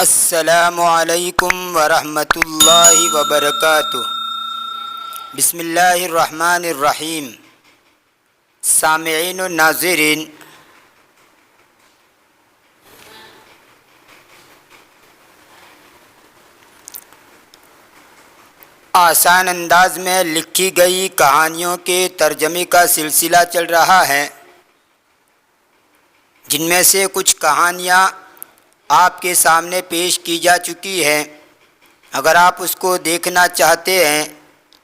السلام علیکم ورحمۃ اللہ وبرکاتہ۔ بسم اللہ الرحمن الرحیم۔ سامعین و ناظرین، آسان انداز میں لکھی گئی کہانیوں کے ترجمے کا سلسلہ چل رہا ہے، جن میں سے کچھ کہانیاں آپ کے سامنے پیش کی جا چکی ہیں۔ اگر آپ اس کو دیکھنا چاہتے ہیں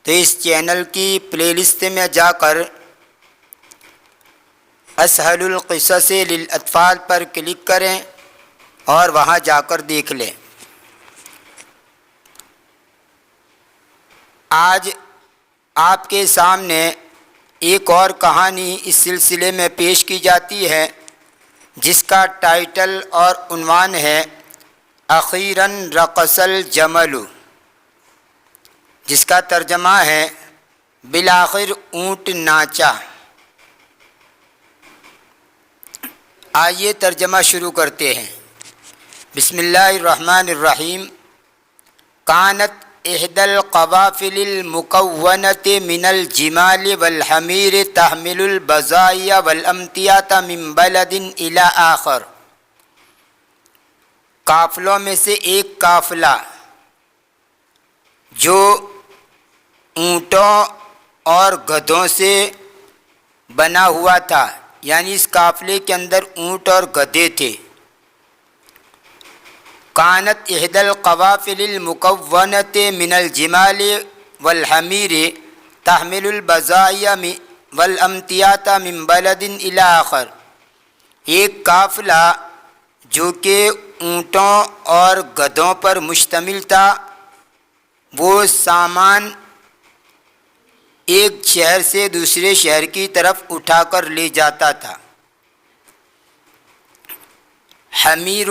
تو اس چینل کی پلے لسٹ میں جا کر اسہل القصص للاطفال پر کلک کریں اور وہاں جا کر دیکھ لیں۔ آج آپ کے سامنے ایک اور کہانی اس سلسلے میں پیش کی جاتی ہے، جس کا ٹائٹل اور عنوان ہے اخیراً رقص الجمل، جس کا ترجمہ ہے بالآخر اونٹ ناچا۔ آئیے ترجمہ شروع کرتے ہیں۔ بسم اللہ الرحمن الرحیم۔ کانت احدى القوافل المكونة من الجمال والحمير تحمل البضائع والأمتعة من بلد إلى آخر۔ قافلوں میں سے ایک قافلہ جو اونٹوں اور گدھوں سے بنا ہوا تھا، یعنی اس قافلے کے اندر اونٹ اور گدھے تھے۔ کانت احدى القوافل المكونة من الجمال والحمير تحمل البضائع والأمتعة من بلد إلى آخر۔ ایک قافلہ جو کہ اونٹوں اور گدھوں پر مشتمل تھا، وہ سامان ایک شہر سے دوسرے شہر کی طرف اٹھا کر لے جاتا تھا۔ حمیر،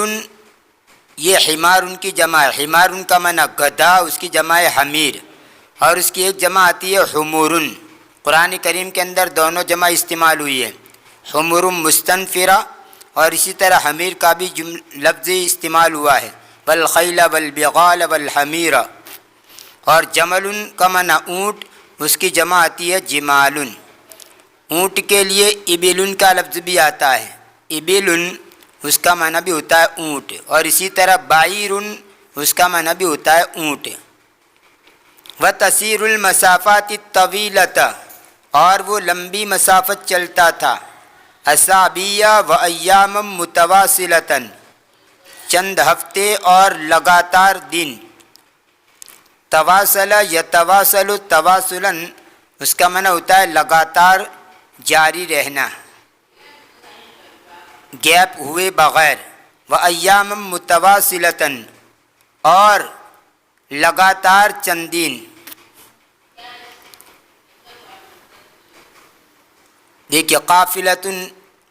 یہ حمار ان کی جمع ہے۔ حمار ان کا معنی گدھا، اس کی جمع ہے حمیر، اور اس کی ایک جمع آتی ہے حمور۔ قرآن کریم کے اندر دونوں جمع استعمال ہوئی ہے، حمر مستنفرہ، اور اسی طرح حمیر کا بھی لفظ استعمال ہوا ہے، والخیل والبغال والحمیر۔ اور جمل کا معنی اونٹ، اس کی جمع آتی ہے جمال۔ اونٹ کے لیے ابل کا لفظ بھی آتا ہے، ابل اس کا معنی بھی ہوتا ہے اونٹ، اور اسی طرح بعیر اس کا معنی بھی ہوتا ہے اونٹ۔ وَتَسِيرُ الْمَسَافَاتِ الطَّوِيلَةَ، اور وہ لمبی مسافت چلتا تھا۔ أَسَابِيَّ وَأَيَّامًا مُتَوَاصِلَةً، چند ہفتے اور لگاتار دن۔ تواصل یتواصل تواصلاً، اس کا معنی ہوتا ہے لگاتار جاری رہنا، گیپ ہوئے بغیر۔ وَأَيَّامًا مُتَوَاصِلَةً، اور لگاتار چند دن۔ دیکھیے، قافلۃ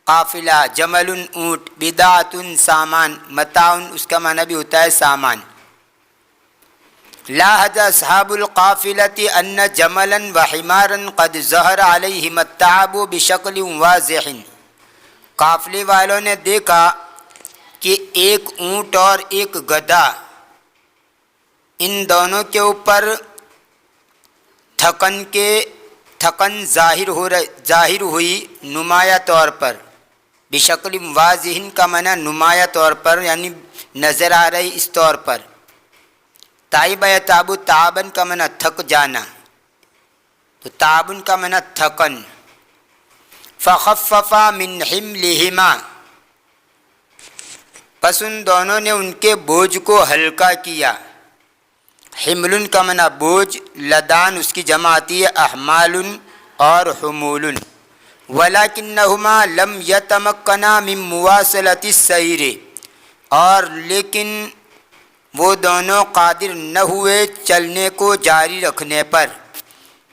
قافلہ، جمل اونٹ، بدعۃ سامان، متاع اس کا معنی بھی ہوتا ہے سامان۔ لاحظ اصحاب القافلۃ ان جملا وحمارا قد ظہر علیہم التعب بشکل واضح۔ قافلے والوں نے دیکھا کہ ایک اونٹ اور ایک گدھا، ان دونوں کے اوپر تھکن ظاہر ہوئی نمایاں طور پر۔ بشکل واضح کا معنی نمایاں طور پر، یعنی نظر آ رہی اس طور پر۔ تعب یتعب تعبن کا معنی تھک جانا، تو تعبن کا معنی تھکن۔ فخفف من حملہما، پس ان دونوں نے ان کے بوجھ کو ہلکا کیا۔ حمل کا معنی بوجھ، لدان اس کی جمع آتی ہے احمال اور حمول۔ ولکنہما لم یتمکنا من مواصلۃ السیر، اور لیکن وہ دونوں قادر نہ ہوئے چلنے کو جاری رکھنے پر،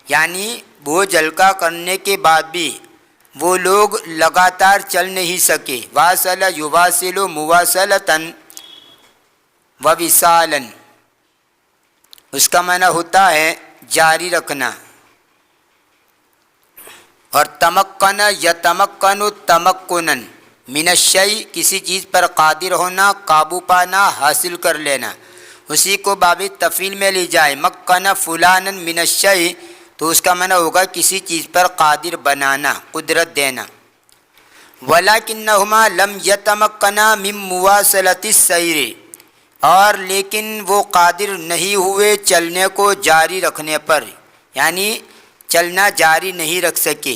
یعنی بوجھ ہلکا کرنے کے بعد بھی وہ لوگ لگاتار چل نہیں سکے۔ واصل یواصل مواصلۃً ووصالاً، اس کا معنی ہوتا ہے جاری رکھنا۔ اور تمکن یتمکن تمکناً، من الشیء کسی چیز پر قادر ہونا، قابو پانا، حاصل کر لینا، اسی کو باب تفعیل میں لی جائے مکن فلانا من الشیء تو اس کا معنی ہوگا کسی چیز پر قادر بنانا، قدرت دینا۔ وَلَكِنَّهُمَا لَمْ يَتَمَكَّنَا مِن مُّوَاصَلَةِ السَّيْرِ اور لیکن وہ قادر نہیں ہوئے چلنے کو جاری رکھنے پر، یعنی چلنا جاری نہیں رکھ سکے۔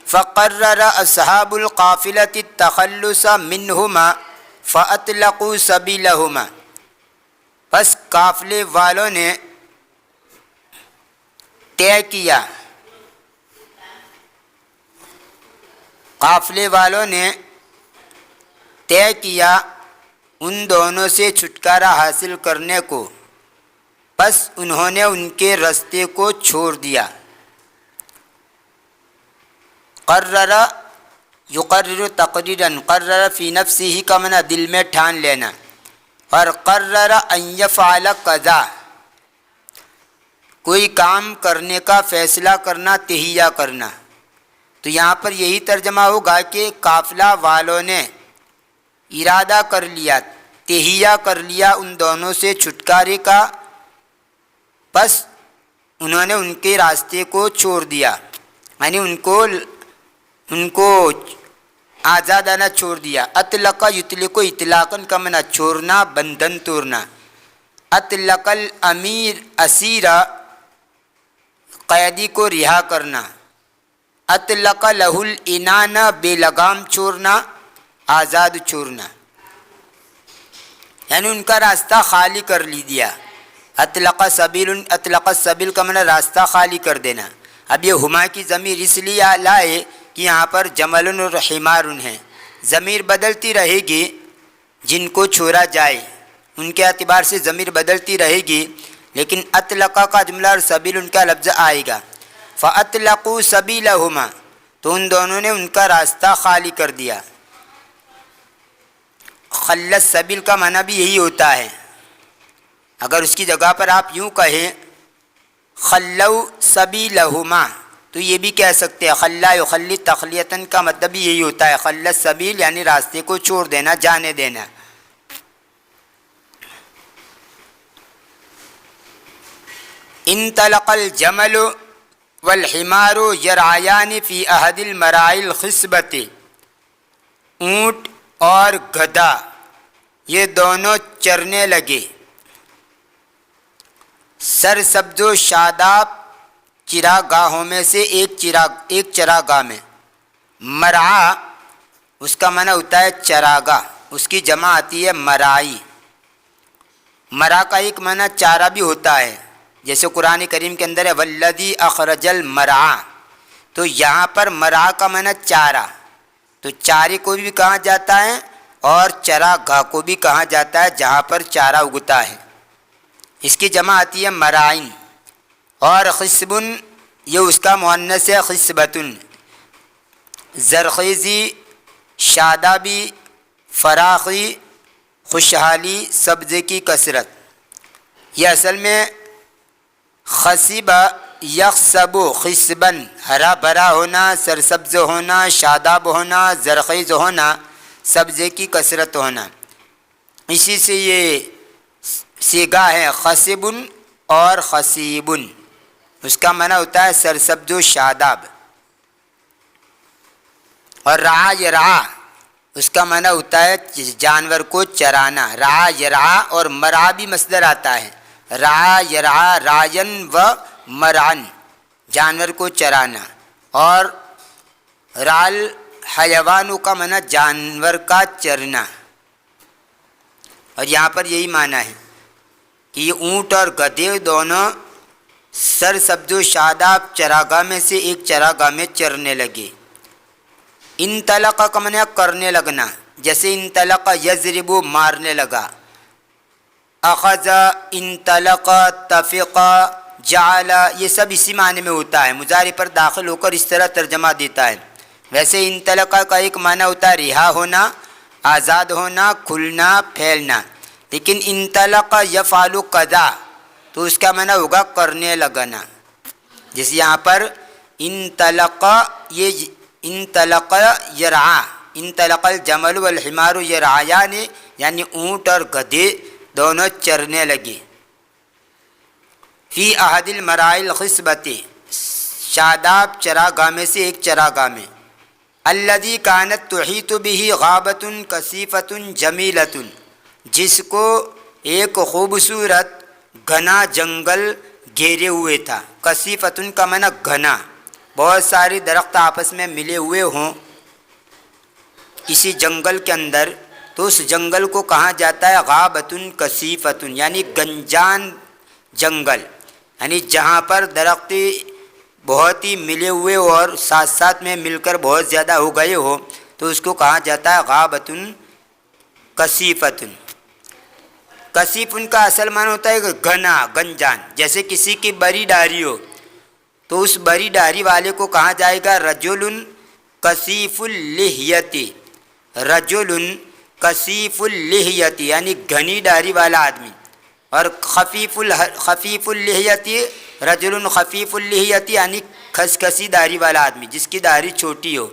فَقَرَّرَ أَصْحَابُ الْقَافِلَةِ التَّخَلُّصَ مِنْهُمَا فَأَطْلَقُوا سَبِيلَهُمَا بس قافلے والوں نے طے کیا، قافلے والوں نے طے کیا ان دونوں سے چھٹکارا حاصل کرنے کو، بس انہوں نے ان کے رستے کو چھوڑ دیا۔ قرر یقرر تقریراً، قرر فی نفسہ کا معنی دل میں ٹھان لینا، اور قرر ان یفعل قضا کوئی کام کرنے کا فیصلہ کرنا، تہیہ کرنا۔ تو یہاں پر یہی ترجمہ ہوگا کہ قافلہ والوں نے ارادہ کر لیا، تہیہ کر لیا ان دونوں سے چھٹکارے کا، بس انہوں نے ان کے راستے کو چھوڑ دیا، یعنی ان کو آزادانہ چھوڑ دیا۔ اطلق یطلق اطلاقاً کا معنی چھوڑنا، بندھن توڑنا۔ اطلق الامیر اسیرہ قیدی کو رہا کرنا۔ اطلق لہ العنان بے لگام چھوڑنا، آزاد چھوڑنا، یعنی ان کا راستہ خالی کر لی دیا۔ اطلق السبیل کا معنی راستہ خالی کر دینا۔ اب یہ ہما کی ضمیر اس لیے لائے کہ یہاں پر جمل اور حمار ہیں، ضمیر بدلتی رہے گی، جن کو چھوڑا جائے ان کے اعتبار سے ضمیر بدلتی رہے گی، لیکن اطلقہ کا جملہ اور سبیل ان کا لفظ آئے گا۔ فَأَطْلَقُوا سَبِيلَهُمَا تو ان دونوں نے ان کا راستہ خالی کر دیا۔ خلّت سبیل کا معنی بھی یہی ہوتا ہے، اگر اس کی جگہ پر آپ یوں کہیں خلّوا سبیلہما تو یہ بھی کہہ سکتے ہیں، خلا یخلی تخلیتاً کا مطلب بھی یہی ہوتا ہے، خلّت سبیل یعنی راستے کو چھوڑ دینا، جانے دینا۔ انطلق الجمل والحمار یرعیان فی احد المراعی الخصبۃ اونٹ اور گدھا یہ دونوں چرنے لگے سرسبز و شاداب چراگاہوں میں سے ایک چراگاہ میں۔ مرعا اس کا معنی ہوتا ہے چراگاہ، اس کی جمع آتی ہے مراعی۔ مرعا کا ایک معنی چارہ بھی ہوتا ہے، جیسے قرآن کریم کے اندر ہے والذی اخرج المرعا، تو یہاں پر مرعا کا معنی چارہ، تو چارے کو بھی کہا جاتا ہے اور چراگاہ کو بھی کہا جاتا ہے جہاں پر چارہ اگتا ہے، اس کی جمع آتی ہے مرائن۔ اور خصبن یہ اس کا مؤنث ہے خصبتن، زرخیزی، شادابی، فراخی، خوشحالی، سبزے کی کثرت۔ یہ اصل میں خصبہ یخصب خصبن ہرا بھرا ہونا، سرسبز ہونا، شاداب ہونا، زرخیز ہونا، سبزے کی کثرت ہونا، اسی سے یہ صیغہ ہے خصبن اور خصیبن، اس کا معنی ہوتا ہے سرسبز و شاداب۔ اور رعا یرعا اس کا معنی ہوتا ہے جانور کو چرانا، رعا یرعا، اور مرعا بھی مصدر آتا ہے، رعا یرعا رعین و مرعن، جانور کو چرانا۔ اور رعل حیوانوں کا معنی جانور کا چرنا، اور یہاں پر یہی معنی ہے کہ یہ اونٹ اور گدھے دونوں سرسبز و شاداب چراگاہ میں سے ایک چراگاہ میں چرنے لگے۔ انطلق کا معنی کرنے لگنا، جیسے انطلق یضرب مارنے لگا، اخذ، انطلق، تفق، جعل، یہ سب اسی معنی میں ہوتا ہے، مضارع پر داخل ہو کر اس طرح ترجمہ دیتا ہے۔ ویسے انطلق کا ایک معنی ہوتا ہے رہا ہونا، آزاد ہونا، کھلنا، پھیلنا، لیکن انطلق یفعل قضا تو اس کا معنی ہوگا کرنے لگنا، جیسے یہاں پر انطلق، یہ انطلق یرعا انطلق الجمل والحمار یرعیان، یعنی اونٹ اور گدھے دونوں چرنے لگے. فی احد المراعی الخصبۃ، شاداب چراگاہ میں سے ایک چراگاہ میں. الذی کانت تحیط بہ غابۃ کثیفۃ جمیلۃ، جس کو ایک خوبصورت گھنا جنگل گھیرے ہوئے تھا. کثیفۃ کا معنی گھنا، بہت سارے درخت آپس میں ملے ہوئے ہوں کسی جنگل کے اندر، تو اس جنگل کو کہا جاتا ہے غابۃ کثیفۃ، یعنی گنجان جنگل، یعنی جہاں پر درخت بہت ہی ملے ہوئے ہو اور ساتھ ساتھ میں مل کر بہت زیادہ ہو گئے ہو، تو اس کو کہا جاتا ہے غابۃ کثیفۃ. کثیف ان کا اصل معنی ہوتا ہے گھنا گنجان. جیسے کسی کی بڑی ڈاری ہو تو اس بڑی ڈاری والے کو کہا جائے گا رجل کثیف اللحیۃ. رجل کثیف اللحیۃ یعنی گھنی ڈاری والا آدمی. اور خفیف اللحیۃ، رجل خفیف اللحیۃ یعنی کھسکسی داڑھی والا آدمی، جس کی داڑھی چھوٹی ہو،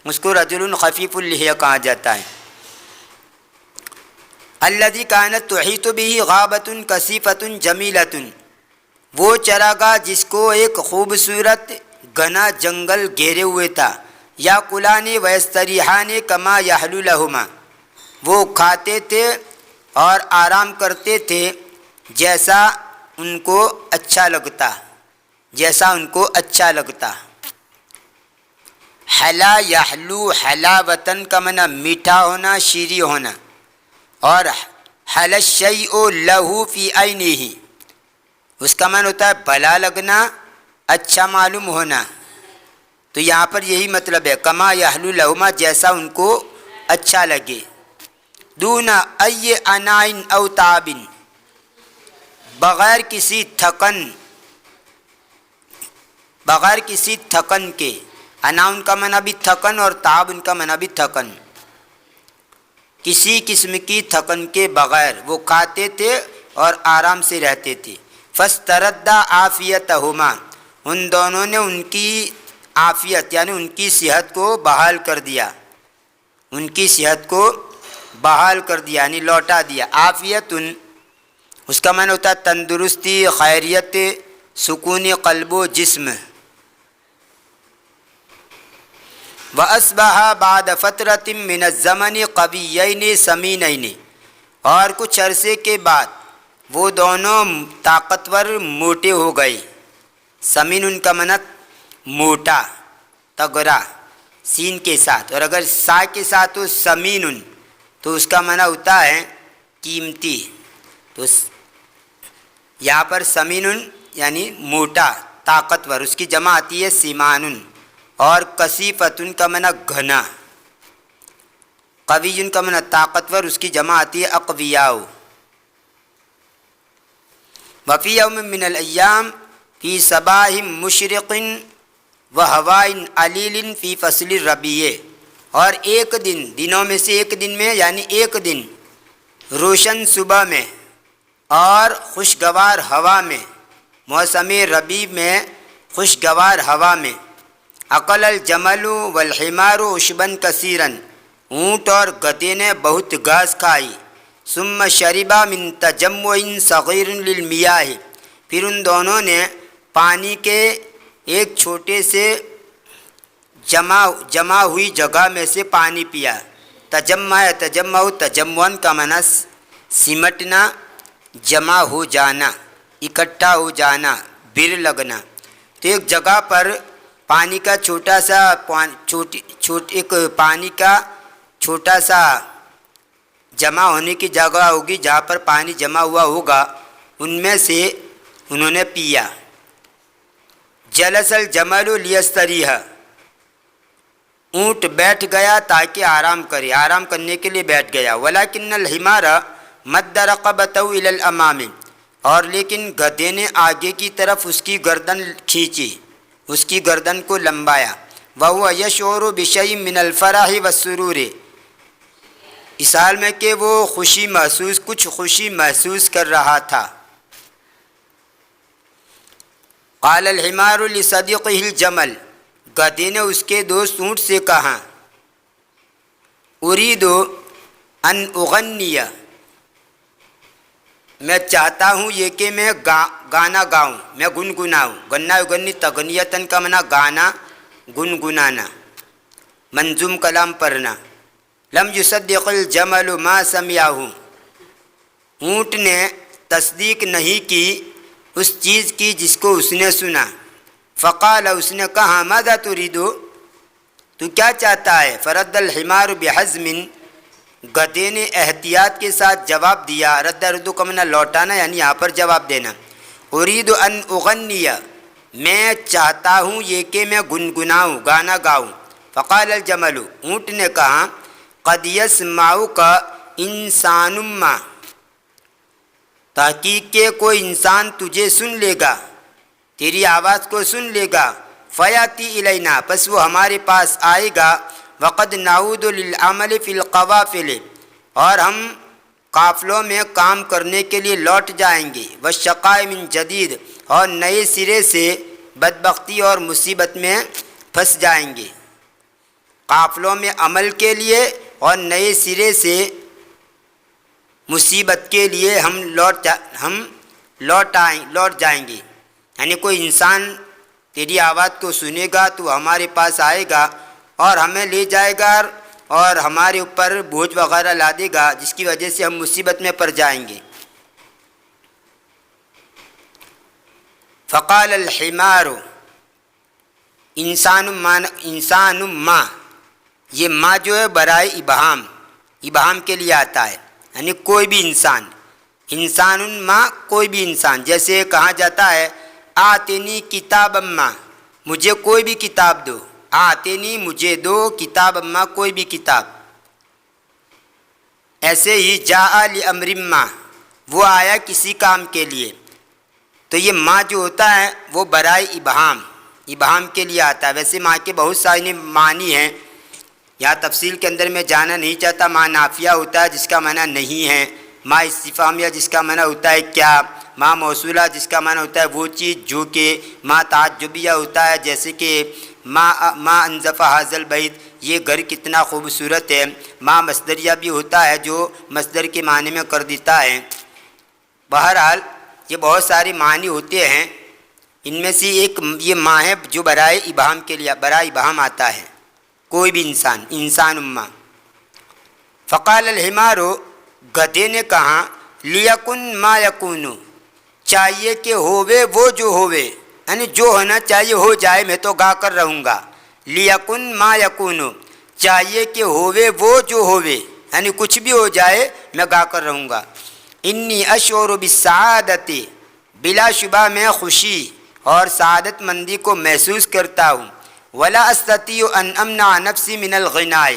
اس کو رجل خفیف اللحیہ کہا جاتا ہے. الذی کانت تحیط بہ غابۃ کثیفۃ جمیلۃ، وہ چراگاہ جس کو ایک خوبصورت گھنا جنگل گھیرے ہوئے تھا. یاکلان ویستریحان کما یحلو لہما، وہ کھاتے تھے اور آرام کرتے تھے جیسا ان کو اچھا لگتا، جیسا ان کو اچھا لگتا. حلا یحلو حلاوتن کا معنی میٹھا ہونا، شیریں ہونا. اور حل الشیء لہ فی عینہ، اس کا معنی ہوتا ہے بھلا لگنا، اچھا معلوم ہونا. تو یہاں پر یہی مطلب ہے کما یحلو لہما، جیسا ان کو اچھا لگے. دون ای عناء او تعب، بغیر کسی تھکن کے. انا ان کا معنی بھی تھکن اور تعب ان کا معنی بھی تھکن، کسی قسم کی تھکن کے بغیر وہ کھاتے تھے اور آرام سے رہتے تھے. فاسترد عافیتہما، ان دونوں نے ان کی عافیت یعنی ان کی صحت کو بحال کر دیا، ان کی صحت کو بحال کر دیا یعنی لوٹا دیا. عافیت اس کا معنی ہوتا ہے تندرستی، خیریت، سکون قلب و جسم. وَأَصْبَحَ بَعْدَ فَتْرَةٍ مِّنَ الزَّمَنِ قَوِيَّيْنِ سَمِينَيْنِ، اور کچھ عرصے کے بعد وہ دونوں طاقتور موٹے ہو گئے. سمین ان کا معنی موٹا، تگڑا سین کے ساتھ، اور اگر سا کے ساتھ ہو سمین تو اس کا معنی ہوتا ہے قیمتی. تو یہاں پر سمین یعنی موٹا طاقتور، اس کی جمع آتی ہے سیمان. اور کثیفۃ کا معنی گھنا، قوی کا معنی طاقتور، اس کی جمع آتی ہے اقویاء. وفی یوم من الایام فی صباح مشرق وہواء علیل فی فصل الربیع، اور ایک دن، دنوں میں سے ایک دن میں یعنی ایک دن روشن صبح میں اور خوشگوار ہوا میں، موسم ربیع میں خوشگوار ہوا میں. اکل الجمل والحمار عشبا کثیرا، اونٹ اور گدھے نے بہت گھاس کھائی. ثم شربا من تجمع صغیر للمیاہ، پھر ان دونوں نے پانی کے ایک چھوٹے سے جمع ہوئی جگہ میں سے پانی پیا. تجمع تجمعن کا معنی سمٹنا، جمع ہو جانا، اکٹھا ہو جانا، بر لگنا. تو ایک جگہ پر پانی کا چھوٹا سا ایک پانی کا چھوٹا سا جمع ہونے کی جگہ ہوگی جہاں پر پانی جمع ہوا ہوگا، ان میں سے انہوں نے پیا. جلس الجمل لیستریح، اونٹ بیٹھ گیا تاکہ آرام کرے، آرام کرنے کے لیے بیٹھ گیا. ولکن الحمار مد رقبتہ الی الامام، اور لیکن گدھے نے آگے کی طرف اس کی گردن کھینچی، اس کی گردن کو لمبایا. وہو یشعر بشیء من الفرح والسرور، اس حال میں کہ وہ کچھ خوشی محسوس کر رہا تھا. قال الحمار لصدیقہ الجمل، گدھے نے اس کے دوست اونٹ سے کہا اريد ان اغنی، میں چاہتا ہوں یہ کہ میں گانا گاؤں، میں گنگناؤں. غنا یغنی تغنیتاً کا معنی گانا گنگنانا، منظوم کلام پڑھنا. لم یصدق الجمل ما سمعہ، اونٹ نے تصدیق نہیں کی اس چیز کی جس کو اس نے سنا. فقال، اس نے کہا ماذا تريد، تو کیا چاہتا ہے. فرد الحمار بحزم، گدھے نے احتیاط کے ساتھ جواب دیا. رد ردو کا معنی لوٹانا، یعنی یہاں پر جواب دینا. اريد ان اغنی، میں چاہتا ہوں یہ کہ میں گنگناؤں، گانا گاؤں. فقال الجمل، اونٹ نے کہا قد يسمعك انسان ما، تحقیق کہ کوئی انسان تجھے سن لے گا، تیری آواز کو سن لے گا. فیاتی الینا، پس وہ ہمارے پاس آئے گا. وقد نعود للعمل فی القوافل، اور ہم قافلوں میں کام کرنے کے لیے لوٹ جائیں گے. والشقاء من جدید، اور نئے سرے سے بدبختی اور مصیبت میں پھنس جائیں گے. قافلوں میں عمل کے لیے اور نئے سرے سے مصیبت کے لیے ہم لوٹ جائیں گے. یعنی کوئی انسان تیری آواز کو سنے گا تو ہمارے پاس آئے گا اور ہمیں لے جائے گا اور ہمارے اوپر بوجھ وغیرہ لا دے گا، جس کی وجہ سے ہم مصیبت میں پڑ جائیں گے. فقال الحمار، انسان ما، یہ ما جو ہے برائے ابہام کے لیے آتا ہے، یعنی کوئی بھی انسان. انسان ما، کوئی بھی انسان. جیسے کہا جاتا ہے آتنی کتاب ما، مجھے کوئی بھی کتاب دو. آتنی، مجھے دو، کتاب ما، کوئی بھی کتاب. ایسے ہی جاء لامر ما، وہ آیا کسی کام کے لیے. تو یہ ما جو ہوتا ہے وہ برائے ابہام کے لیے آتا ہے. ویسے ماں کے بہت سارے معنی ہیں، یہاں تفصیل کے اندر میں جانا نہیں چاہتا. ماں نافیہ ہوتا ہے جس کا معنی نہیں ہے، ماں استفہامیہ جس کا معنی ہوتا ہے کیا، ماں موصولہ جس کا معنی ہوتا ہے وہ چیز جو کہ، ماں تعجبیہ ہوتا ہے جیسے کہ ماں انظف ھذا البیت، یہ گھر کتنا خوبصورت ہے. ماں مصدریہ بھی ہوتا ہے جو مصدر کے معنی میں کر دیتا ہے. بہرحال یہ بہت سارے معنی ہوتے ہیں، ان میں سے ایک یہ ماں ہے جو برائے ابہام آتا ہے. کوئی بھی انسان ما. فقال الحمار، گدھے نے کہا لیکن ما یکون، چاہیے کہ ہووے وہ جو ہووے، یعنی جو ہونا چاہیے ہو جائے، میں تو گا کر رہوں گا. لیکن ما یکون، چاہیے کہ ہووے وہ جو ہووے، یعنی کچھ بھی ہو جائے میں گا کر رہوں گا. انی اشعر بالسعادت، بلا شبہ میں خوشی اور سعادت مندی کو محسوس کرتا ہوں. ولا استطیع ان امنع نفسی من الغناء،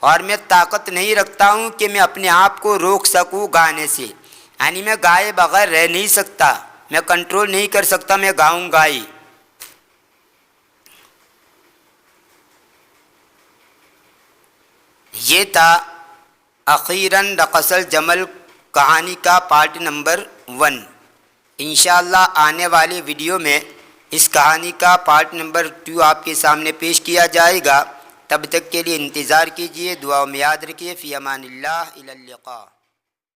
اور میں طاقت نہیں رکھتا ہوں کہ میں اپنے آپ کو روک سکوں گانے سے. یعنی میں گائے بغیر رہ نہیں سکتا، میں کنٹرول نہیں کر سکتا، میں گاؤں گائی. یہ تھا اخیراً رقص الجمل کہانی کا پارٹ نمبر 1. انشاءاللہ آنے والے ویڈیو میں اس کہانی کا پارٹ نمبر 2 آپ کے سامنے پیش کیا جائے گا. تب تک کے لیے انتظار کیجیے. دعاؤں میں یاد رکھیے. فی امان اللہ، الی اللقاء.